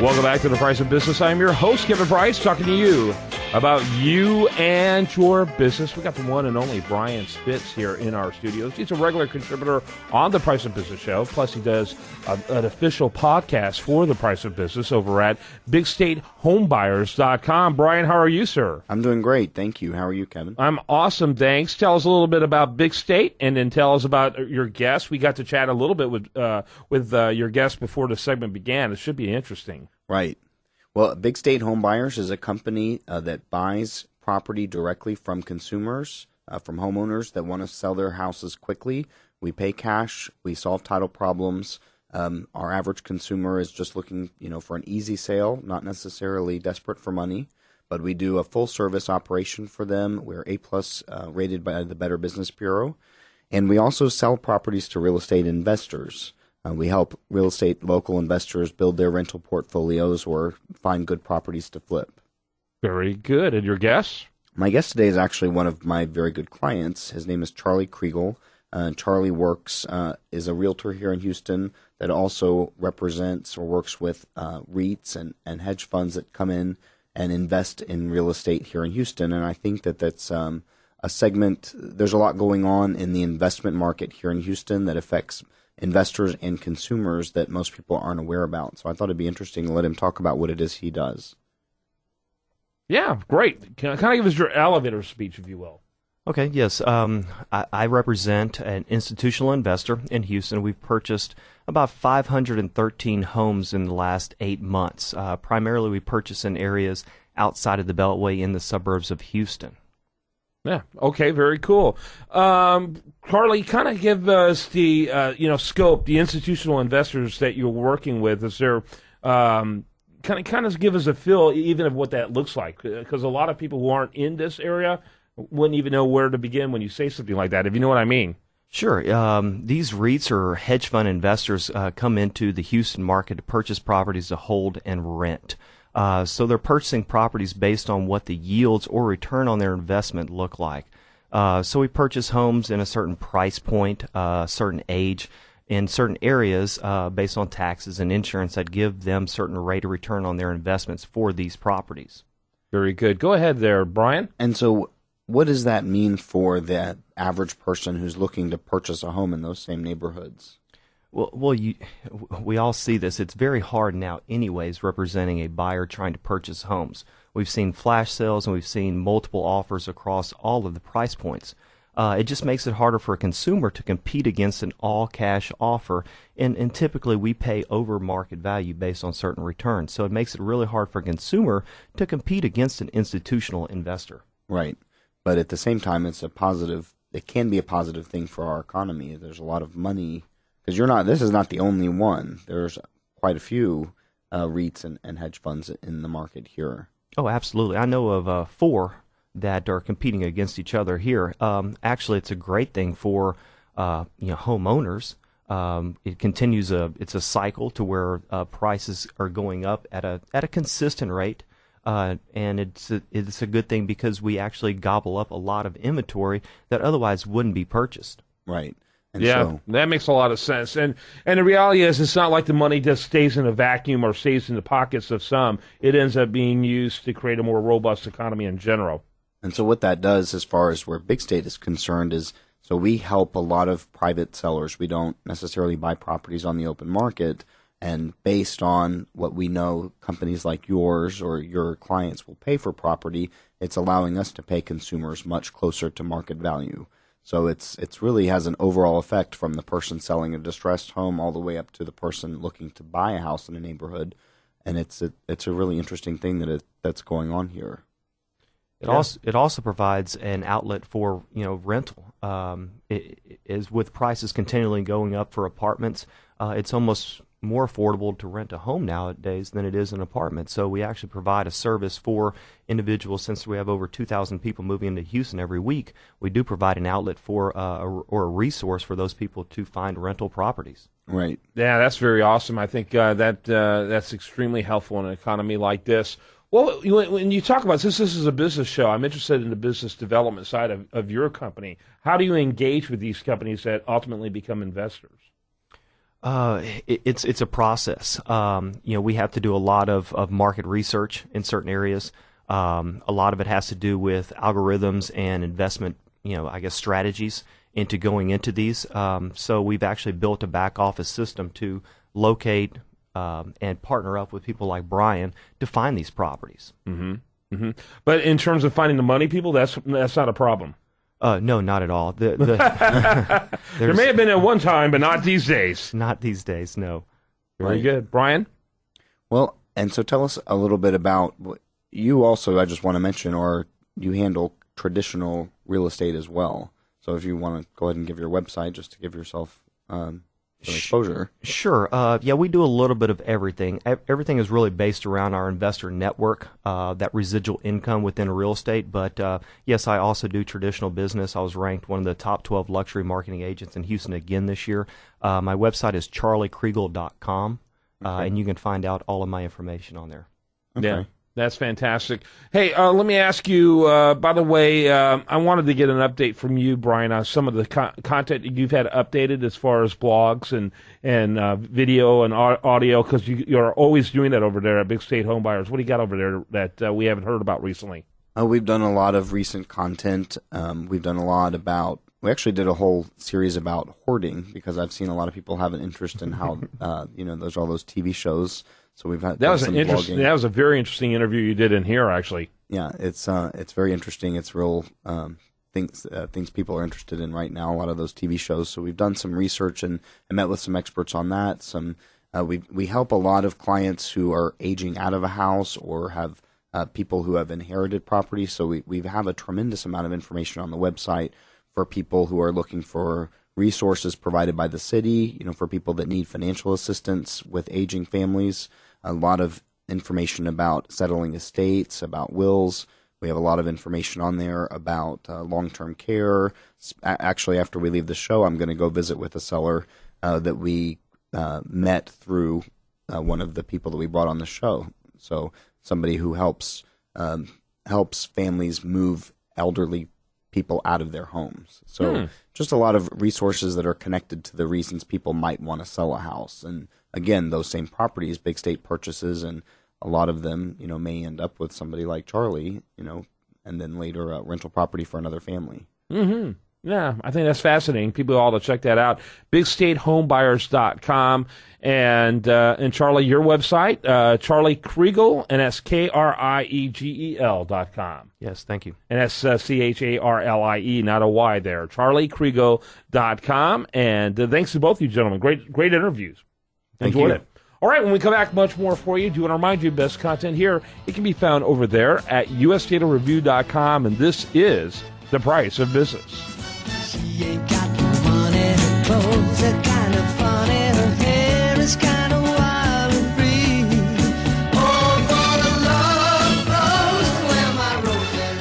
Welcome back to The Price of Business. I'm your host, Kevin Price, talking to you about you and your business. We got the one and only Brian Spitz here in our studios. He's a regular contributor on The Price of Business show. Plus, he does an official podcast for The Price of Business over at BigStateHomebuyers.com. Brian, how are you, sir? I'm doing great. Thank you. How are you, Kevin? I'm awesome, thanks. Tell us a little bit about Big State, and then tell us about your guest. We got to chat a little bit with your guest before the segment began. It should be interesting. Right. Well, Big State Homebuyers is a company that buys property directly from consumers, from homeowners that want to sell their houses quickly. We pay cash. We solve title problems. Our average consumer is just looking, for an easy sale, not necessarily desperate for money, but we do a full service operation for them. We're A+ rated by the Better Business Bureau, and we also sell properties to real estate investors. We help real estate local investors build their rental portfolios or find good properties to flip. Very good. And your guest? My guest today is actually one of my very good clients. His name is Charlie Kriegal. Charlie is a realtor here in Houston that also represents or works with REITs and hedge funds that come in and invest in real estate here in Houston. And I think that's a segment. There's a lot going on in the investment market here in Houston that affects investors and consumers that most people aren't aware about. So I thought it'd be interesting to let him talk about what it is he does. Yeah, great. Kind of give us your elevator speech, if you will. Okay, yes. I represent an institutional investor in Houston. We've purchased about 513 homes in the last 8 months. Primarily, we purchase in areas outside of the Beltway in the suburbs of Houston. Yeah. Okay. Very cool. Carly, kind of give us the scope, the institutional investors that you're working with. Is there kind of give us a feel even of what that looks like? Because a lot of people who aren't in this area wouldn't even know where to begin when you say something like that. If you know what I mean. Sure. These REITs or hedge fund investors come into the Houston market to purchase properties to hold and rent. So they're purchasing properties based on what the yields or return on their investment look like. So we purchase homes in a certain price point, certain age, in certain areas based on taxes and insurance that give them certain rate of return on their investments for these properties. Very good. Go ahead there, Brian. And so what does that mean for the average person who's looking to purchase a home in those same neighborhoods? Well, we all see this. It's very hard now anyways representing a buyer trying to purchase homes. We've seen flash sales and we've seen multiple offers across all of the price points. It just makes it harder for a consumer to compete against an all-cash offer, and typically we pay over market value based on certain returns. So it makes it really hard for a consumer to compete against an institutional investor. Right. But at the same time, it can be a positive thing for our economy. There's a lot of money. Because this is not the only one. There's quite a few REITs and hedge funds in the market here. Oh, absolutely. I know of 4 that are competing against each other here. Actually, it's a great thing for homeowners. It continues it's a cycle to where prices are going up at a consistent rate, and it's a good thing because we actually gobble up a lot of inventory that otherwise wouldn't be purchased. Right. And that makes a lot of sense. And the reality is it's not like the money just stays in a vacuum or stays in the pockets of some. It ends up being used to create a more robust economy in general. And so what that does as far as where Big State is concerned is, so we help a lot of private sellers. We don't necessarily buy properties on the open market. And based on what we know companies like yours or your clients will pay for property, it's allowing us to pay consumers much closer to market value. So it's really has an overall effect from the person selling a distressed home all the way up to the person looking to buy a house in a neighborhood, and it's a really interesting thing that's going on here. It also provides an outlet for rental. It is with prices continually going up for apartments. It's almost more affordable to rent a home nowadays than it is an apartment. So we actually provide a service for individuals. Since we have over 2,000 people moving into Houston every week, we do provide an outlet for or a resource for those people to find rental properties. Right. Yeah, that's very awesome. I think that's extremely helpful in an economy like this. Well, when you talk about, since this is a business show, I'm interested in the business development side of your company. How do you engage with these companies that ultimately become investors? It's a process. We have to do a lot of market research in certain areas. A lot of it has to do with algorithms and investment, strategies into going into these. So we've actually built a back office system to locate and partner up with people like Brian to find these properties. Mm-hmm. Mm-hmm. But in terms of finding the money people, that's not a problem. No, not at all. There may have been at one time, but not these days. Not these days, no. Very good. Brian? Well, and so tell us a little bit about what you also, I just want to mention, or you handle traditional real estate as well. So if you want to go ahead and give your website just to give yourself some exposure. Sure. We do a little bit of everything. Everything is really based around our investor network, that residual income within real estate. But yes, I also do traditional business. I was ranked one of the top 12 luxury marketing agents in Houston again this year. My website is charliekriegal.com, and you can find out all of my information on there. Okay. Yeah. That's fantastic. Hey, let me ask you, by the way, I wanted to get an update from you, Brian, on some of the content that you've had updated as far as blogs and video and audio, because you're always doing that over there at Big State Home Buyers. What do you got over there that we haven't heard about recently? We've done a lot of recent content. We've done a lot about, we actually did a whole series about hoarding, because I've seen a lot of people have an interest in how, there's all those TV shows. So we've had that was an interesting. That was a very interesting interview you did in here, actually. Yeah, it's very interesting. It's real things people are interested in right now. A lot of those TV shows. So we've done some research and met with some experts on that. We help a lot of clients who are aging out of a house or have people who have inherited property. So we have a tremendous amount of information on the website for people who are looking for resources provided by the city. For people that need financial assistance with aging families. A lot of information about settling estates, about wills. We have a lot of information on there about long-term care. Actually, after we leave the show, I'm going to go visit with a seller that we met through one of the people that we brought on the show. So somebody who helps families move elderly people out of their homes. So just a lot of resources that are connected to the reasons people might want to sell a house. And again, those same properties, big state purchases, and a lot of them, may end up with somebody like Charlie, and then later a rental property for another family. Mm-hmm. Yeah, I think that's fascinating. People ought to check that out. BigStateHomebuyers.com. And Charlie, your website, Charlie Kriegal, and that's KRIEGEL.com. Yes, thank you. And that's CHARLIE, not a Y there. CharlieKriegal.com. And thanks to both of you gentlemen. Great interviews. Enjoyed it. All right, when we come back, much more for you. Do want to remind you, best content here, it can be found over there at usdatareview.com. And this is The Price of Business. She ain't got no money, her clothes are